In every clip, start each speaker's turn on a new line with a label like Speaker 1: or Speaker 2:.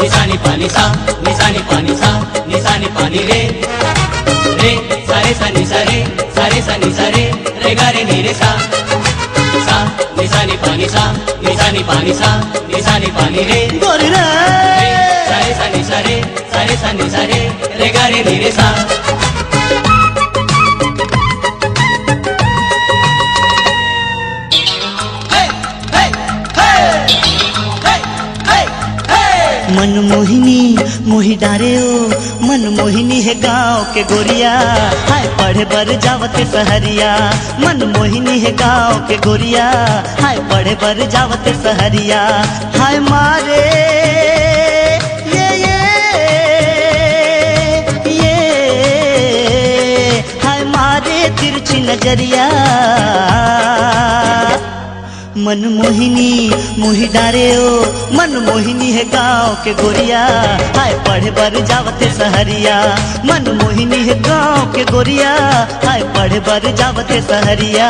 Speaker 1: निशानी पानी सा, निशानी पानी सा, निशानी पानी रे रे सारे सा नि सा रे, सारे सा नि सा रे, रे गा रे नि रे सा सा, निशानी पानी सा, निशानी पानी सा, निशानी पानी रे
Speaker 2: गोरी रे
Speaker 1: सारे सा नि सा रे, सारे सा नि सा रे, रे गा रे नि रे सा।
Speaker 2: मन मोहिनी मोहि डारे ओ, मन मोहिनी है गाँव के गोरिया, हाय पढ़े बर जावत सहरिया। मन मोहिनी है गाँव के गोरिया, हाय पढ़े बर जावत सहरिया। हाय मारे ये हाय मारे तिरछी नजरिया। मन मोहिनी मोहि डारे ओ, मन मोहिनी है गाँव के गोरिया, हाय पढ़े बर जावते सहरिया। मन मोहिनी है गाँव के गोरिया, हाय पढ़े बर जावते सहरिया।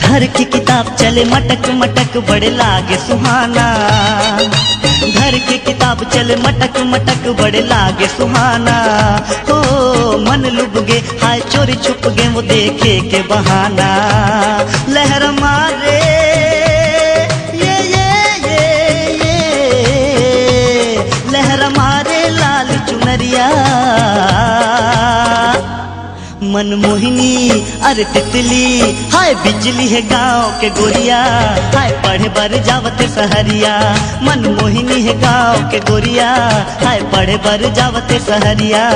Speaker 2: घर की किताब चले मटक मटक बड़े लागे सुहाना। घर की किताब चले मटक मटक बड़े लागे सुहाना। हो मन लुभ गे हाय चोरी छुप गे वो देखे के बहाना। लहर मारे ये लहर मारे लाल चुनरिया। मन मोहिनी अरे तितली हाय बिजली है गाँव के गोरिया, हाय पढ़े बर जावत सहरिया। मन मोहिनी है गाँव के गोरिया, हाय पढ़े बर जावत सहरिया।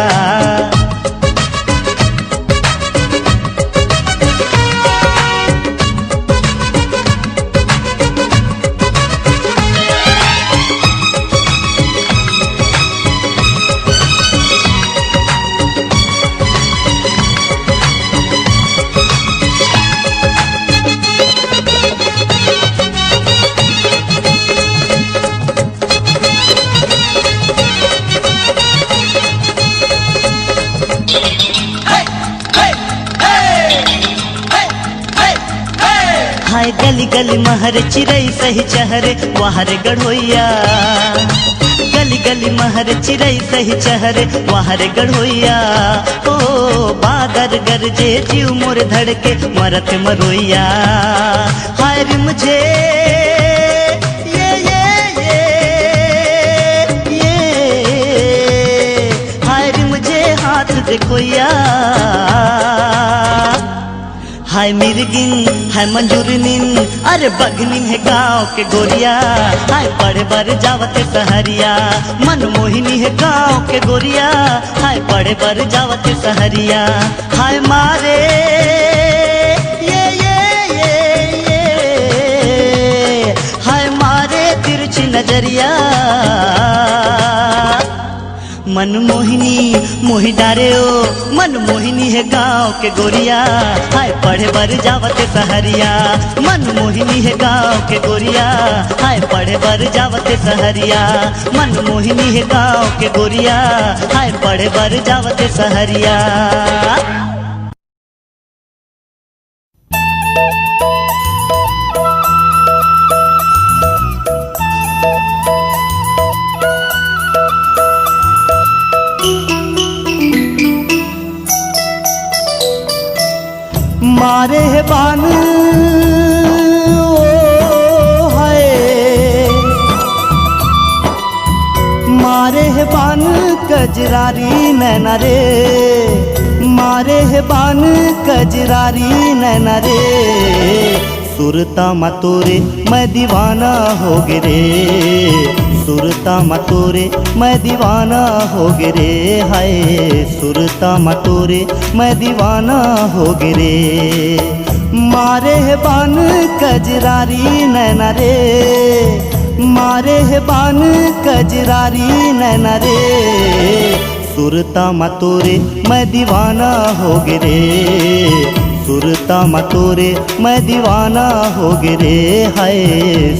Speaker 2: हाय गली गली महर चिरई सही चहरे वाहरे गढ़ोइया। गली गली महर चिरई सही चहरे वाहरे गढ़ोइया। ओ बादर गरजे जीव मोर धड़के मरत मरोइया। हाय रे मुझे हाय रे मुझे हाथ देखोइया। हाय मिर्गिन हाय मंजूरनिन अरे बगनिन है गाँव के गोरिया, हाय पढ़े बर जावत सहरिया। मन मोहिनी है गाँव के गोरिया, हाय पढ़े बर जावत सहरिया। हाय मारे हाय मारे तिरछी नजरिया। मन मोहिनी मोहि डारे ओ, मन मोहिनी है गाँव के गोरिया, हाय पढ़े बर जावत सहरिया। मन मोहिनी है गाँव के गोरिया, हाय पढ़े बर जावत सहरिया। मन मोहिनी है गाँव के गोरिया, हाय पढ़े बर जावत सहरिया। मारे है बान ओ हाय, मारे है बान कजरारी नैना रे, मारे है बान कजरारी नैना रे। सुरता मतोरे मैं दीवाना हो गे रे, सुरता मतोरे मैं दीवाना हो गे रे, हाय सुरता मतोरे मैं दीवाना हो गे रे। मारे है बान कजरारी नैना रे, मारे है बान कजरारी नैना रे, सुरता मतोरे मैं दीवाना हो गे रे, सुरता मतोरे मैं दीवाना हो गे रे, हाय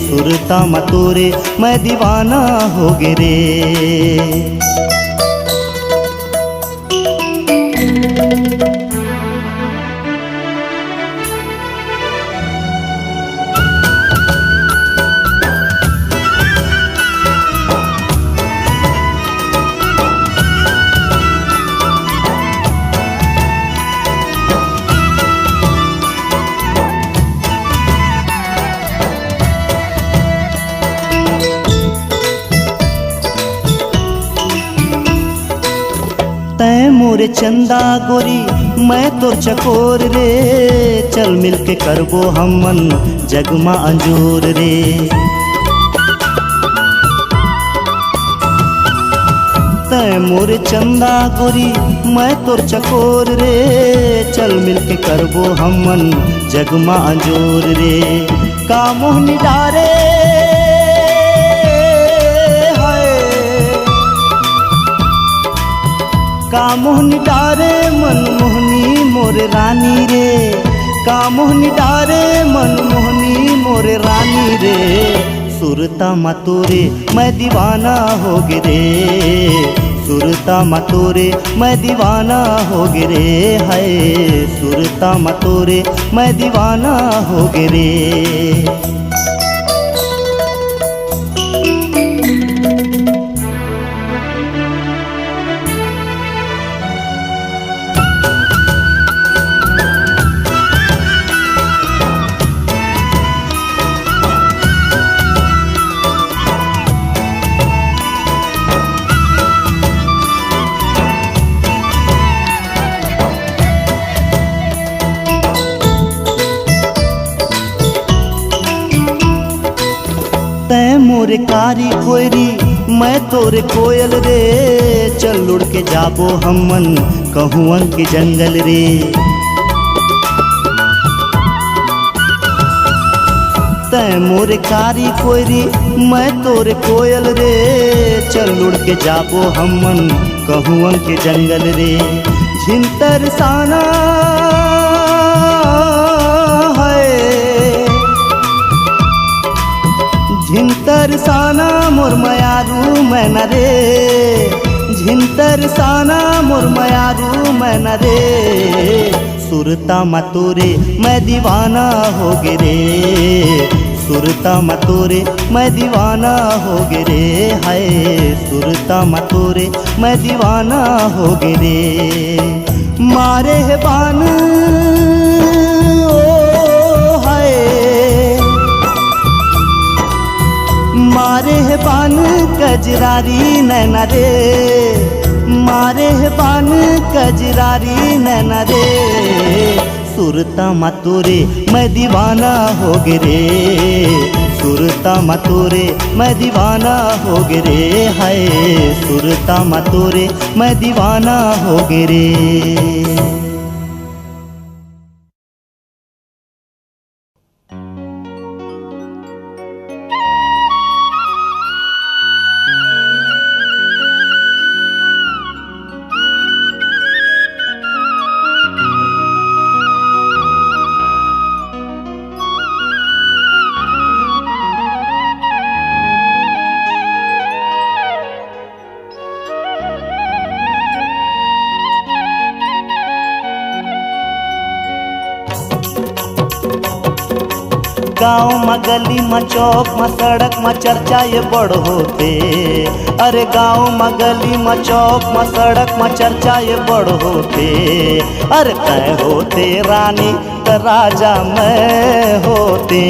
Speaker 2: सुरता मतोरे मैं दीवाना हो गे रे। तै मोरे चंदा गोरी मैं तोर चकोर रे, चल मिल के करबो हमन जगमा अंजोर रे। तै मोरे चंदा गोरी मैं तोर चकोर रे, चल मिल के करबो हमन जगमा अंजोर रे। का मोहनी डारे का मोहनी डारे मन मोहनी मोरे रानी रे, का मोहनी डारे मन मोहनी मोरे रानी रे, सुरता मतोरे मैं दीवाना हो गे रे, सुरता मतोरे मैं दीवाना हो गे रे, हाय सुरता मतोरे मैं दीवाना हो गे रे। तै मोरे कारी कोयरी मैं तोरे कोयल रे, चल उड़ के जाबो हमन कहुअन के जंगल रे। तै मोरे कारी कोयरी मैं तोरे कोयल रे, चल उड़ के जाबो हमन कहुअन के जंगल रे। झिंतर साना झिंतर साना मोर मयारू मैना रे, झिंतर साना मोर मयारू मैना रे, सुरता मतोरे मैं दीवाना हो गे रे, सुरता मतोरे मैं दीवाना हो गे रे, हाय सुरता मतोरे मैं दीवाना हो गे रे। मारे है बान मारे है बान कजरारी नैना रे, मारे है बान कजरारी नैना रे, सुरता मतोरे मैं दीवाना हो गे रे, सुरता मतोरे मैं दीवाना हो गे रे, हाय सुरता मतोरे मैं दीवाना हो गे रे। गाँव में गली में चौक में सड़क में चर्चा ये बड़ होते, अरे गाँव में गली में चौक में सड़क में चर्चा ये बड़ होते, अरे कह होते रानी त राजा मैं होते,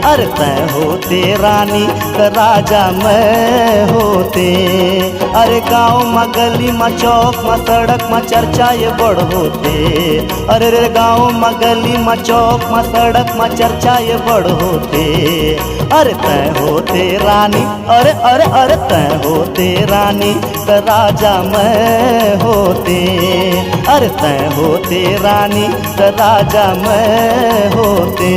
Speaker 2: अरे तय होते रानी त राजा मैं होते। अरे गाँव में गली में चौक में सड़क में चर्चा ये बड़ होते, अरे रे गाँव में गली में चौक में सड़क में चर्चा ये बड़ होते। अरे तय होते रानी, अरे अरे अरे तय होते रानी त राजा मैं होते, अरे तय होते रानी त राजा मैं होते।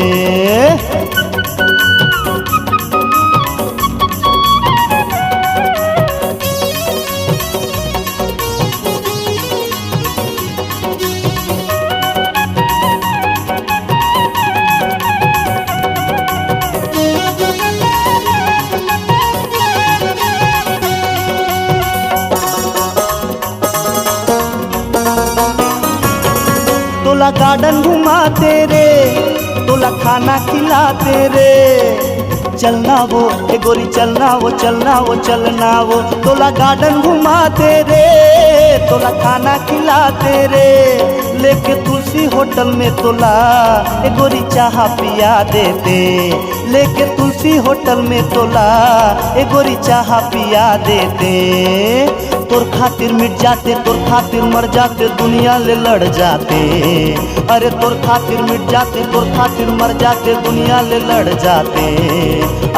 Speaker 2: तोला गार्डन घुमाते रे, तोला खाना खिलाते रे, चलना वो ए गोरी चलना वो चलना वो चलना वो। तोला गार्डन घुमाते रे, तोला खाना खिलाते रे, लेके तुलसी होटल में तोला ए गोरी चाह पिया देते, लेके तुलसी होटल में तोला ए गोरी चाह पिया देते। तोर खातिर मिट जाते, तोर खातिर मर जाते, दुनिया ले लड़ जाते, अरे तोर खातिर मिट जाते, तोर खातिर मर जाते, दुनिया ले लड़ जाते।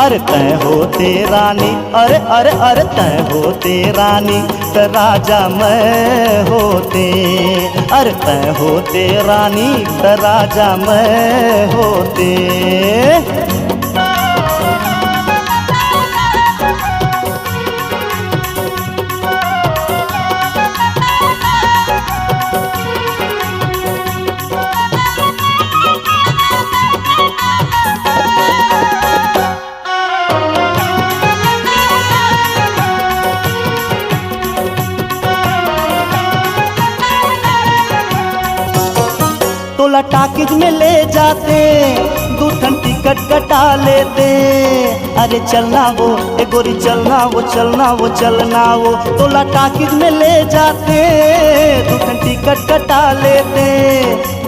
Speaker 2: अरे तय होते रानी, अरे अरे अरे तय होते रानी त राजा मैं होते, अरे तय होते रानी त राजा मैं होते। तोला टाकिज में ले जाते, दो ठन टिकट कटा लेते, अरे चलना वो ए गोरी चलना वो चलना वो चलना वो। तोला टाकिज में ले जाते, दो ठन टिकट कटा लेते,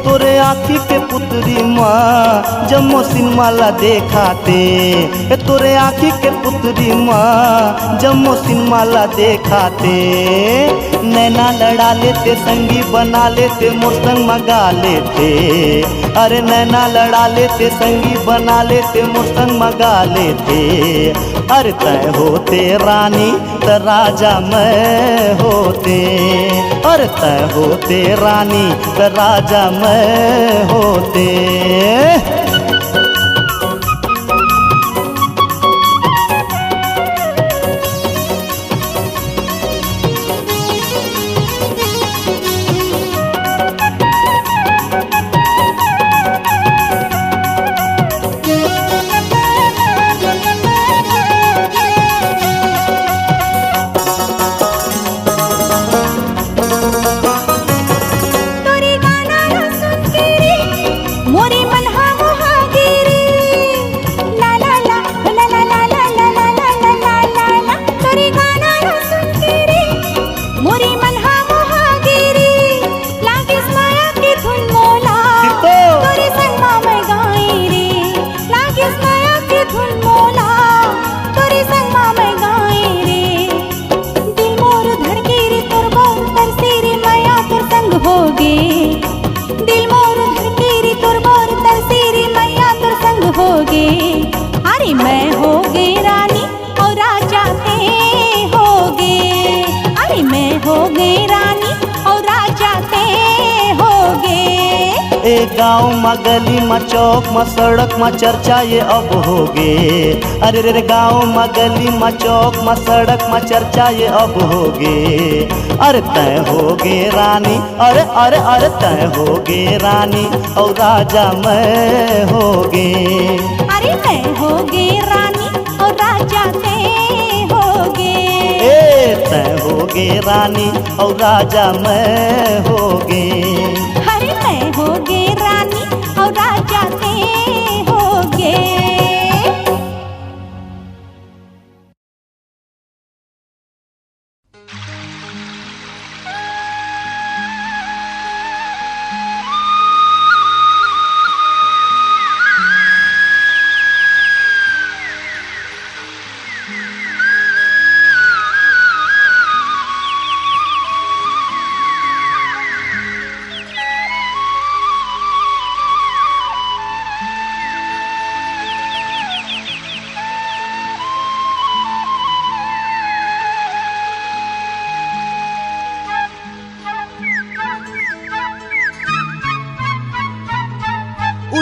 Speaker 2: तोरे आँखी के पुतरी माँ जम्मो सिनेमा ला देखाते, तोरे आँखी के पुतरी माँ जम्मो सिनेमा ला देखाते। नैना लड़ा लेते, संगी बना लेते, मोर संग मगा लेते, अरे नैना लड़ा लेते, संगी बना लेते, मोर संग मगा लेते। अरे तय होते रानी त राजा मैं होते, अरे तय होते रानी त राजा मैं होते। गाँव में गली में चौक में सड़क में चर्चा ये अब होगे, अरे रे गाँव में गली में चौक में सड़क में चर्चा ये अब होगे। अरे तय होगे रानी, अरे अरे अरे तय होगे रानी और राजा मैं होगे,
Speaker 3: अरे मैं होगे रानी और राजा तय होगे,
Speaker 2: तय होगे रानी और राजा मैं होगे,
Speaker 3: अरे मैं होगे रानी और राजा तय होगे।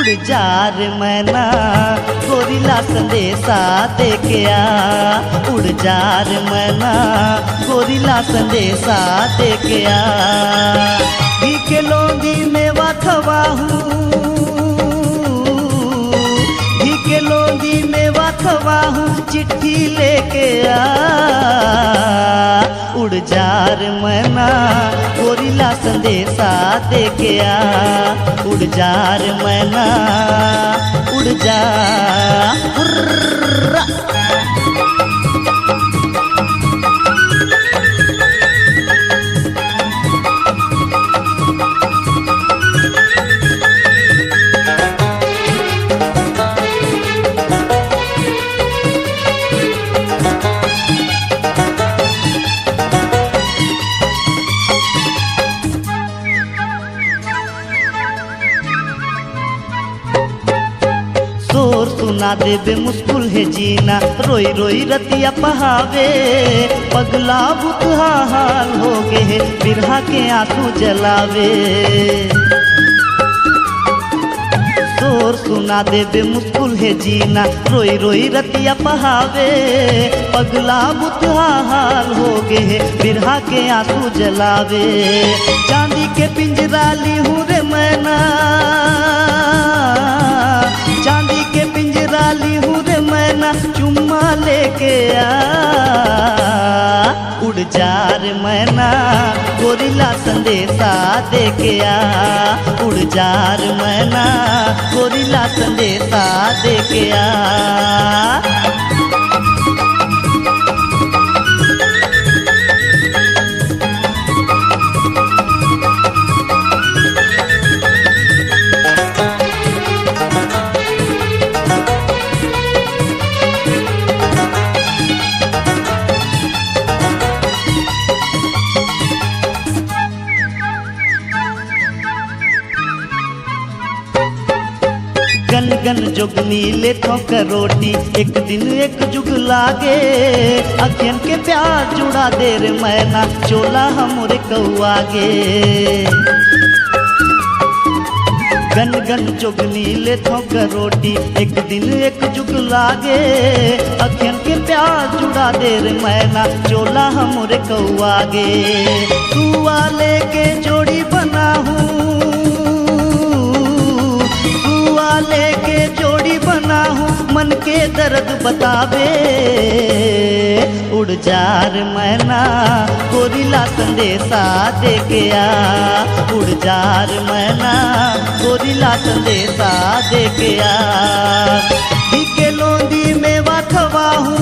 Speaker 2: उड़ जा रे मैना गोरिल्ला संदेशा दे के आ, उड़ जा रे मैना गोरिल्ला संदेशा दे के आ। घी के लोंदी मेवा खवाहूँ, घी के लोंदी मेवा खवाहूँ, चिट्ठी लेके आ, उड़ जा रे मैना गोरिल्ला संदेशा दे के आ, उड़ जा रे मैना उड़ जा। हुर्रा। शोर सुना देवे मुस्कुल है जीना, रोई रोई रतिया पहावे, पगला बुतहा हाल हो गे बिरहा के आंसू जलावे। शोर सुना देवे मुस्कुल है जीना, रोई रोई रतिया पहावे, पगला बुतहा हाल हो गे बिरहा के आंसू जलावे। चांदी के पिंजरा ली हूँ रे मैना, चांदी के पिंजरा ली हूँ रे मैना, चुम्मा लेके आ, उड़ जा रे मैना गोरिल्ला संदेशा दे के आ, उड़ जा रे मैना गोरिल्ला संदेशा दे के आ। गन गन जोगनी ले ठोक रोटी, एक दिन एक जुग लागे, अखियन के प्यार जुड़ा दे रे मैना चोला हमरे कौआगे। गन गन जोगनी ले ठोक रोटी, एक दिन एक जुग लागे, अखियन के प्यार जुड़ा दे रे मैना चोला हमरे कौआगे। तू वाले के जोड़ी बनाहूँ, लेके जोड़ी बनाहूँ, मन के दर्द बतावे, उड़ जा रे मैना गोरिल्ला संदेशा दे के आ, उड़ जा रे मैना गोरिल्ला संदेशा दे के आ। घी के लोंदी मेवा खवाहूँ,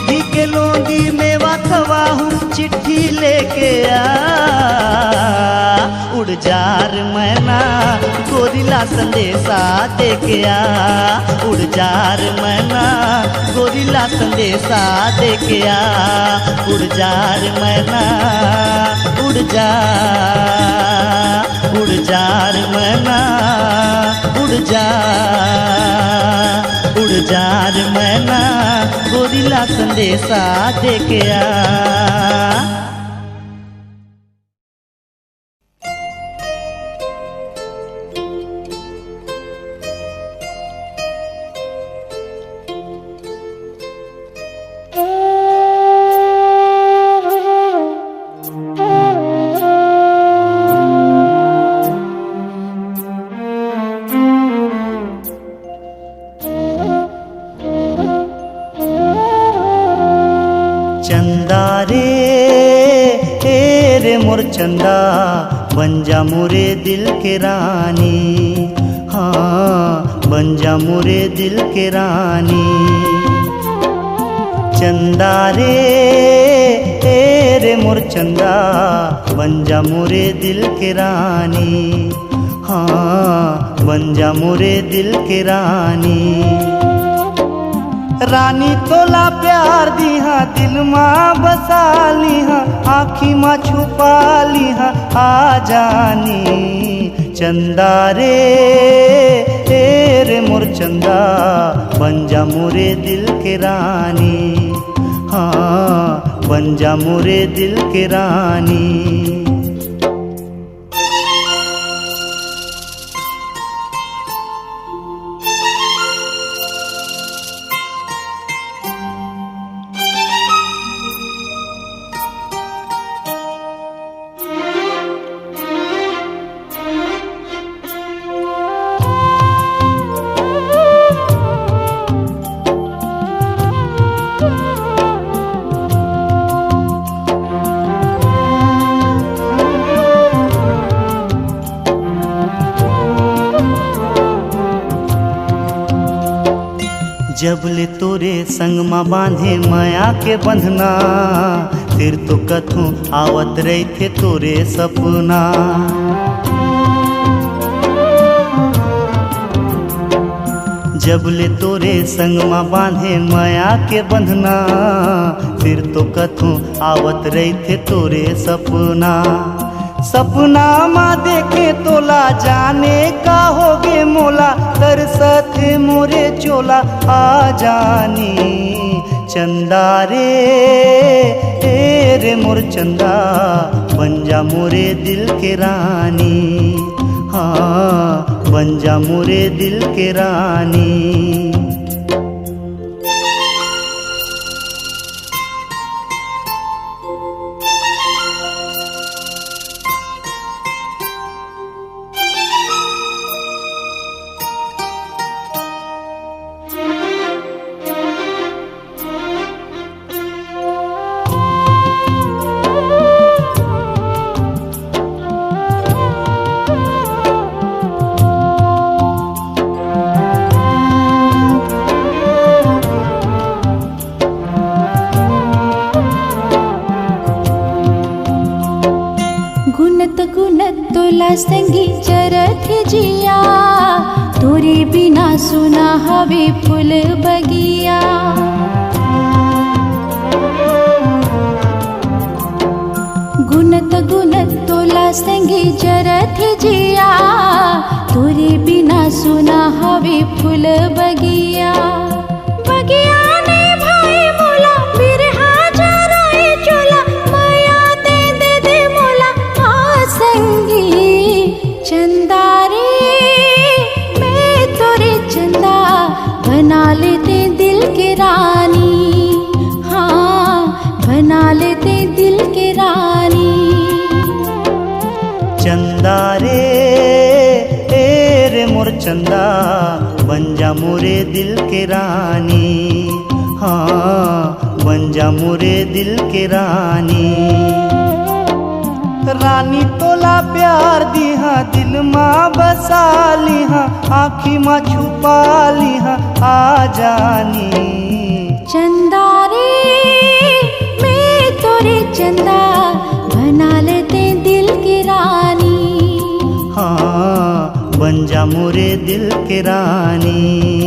Speaker 2: घी के लोंदी मेवा खवाहूँ, चिट्ठी लेके आ, उड़ जा रे मैना गोरिल्ला संदेशा दे के आ, उड़ जा रे मैना गोरिल्ला संदेशा दे के आ, उड़ जा रे मैना उड़ जा, उड़ जा रे मैना उड़ जा, उड़ जा रे मैना गोरिल्ला संदेशा दे के आ। मोर चंदा बन जा मोरे दिल के रानी, हाँ बन जा मोरे दिल के रानी। चंदा रे मोर चंदा बन जा मोरे दिल के रानी, हाँ बन जा मोरे दिल के रानी। रानी तोला प्यार दिहा दिल माँ बसा लिहा, आँखी माँ छुपा लिहा आ जानी। चंदा रे मोर चंदा बन जा मोरे दिल के रानी, हाँ बन जा मोरे दिल के रानी। जब ले तोरे संग माँ बांधे माया के बंधना, फिर तो कथू आवत रही थे तोरे सपना। जब ले तोरे संग माँ बांधे माया के बंधना, फिर तो कथू आवत रही थे तोरे सपना। सपना माँ देखे तोला जाने का होगे मोला, तरसत मोरे चोला आ जानी। चंदा रे रे मोर चंदा, बन जा मोरे दिल के रानी। हाँ बन जा मोरे दिल के रानी।
Speaker 3: गुनत गुनत तोला संगी चरत जिया, तोरे बिना सुना हवे फूल बगिया। गुनत गुनत तोला संगी चरत जिया, तोरे बिना सुना हवे फूल बगिया। बगिया ने भाई मोला बिरहा जराए चोला, माया दे दे दे मोला आ संगी। चंदा रे मैं तोरे चंदा, बना लेते दिल के रानी। हाँ बना लेते दिल के रानी।
Speaker 2: चंदा रे रे मोर चंदा, बन जा मोरे दिल के रानी। हाँ बन जा मोरे दिल के रानी। रानी तोला प्यार दिहा, दिल माँ बसा लिहा, आँखी माँ छुपा लिहा आ जानी।
Speaker 3: चंदा रे मैं तोरे चंदा, बना लेते दिल की रानी।
Speaker 2: हाँ बन जा मोरे दिल के रानी।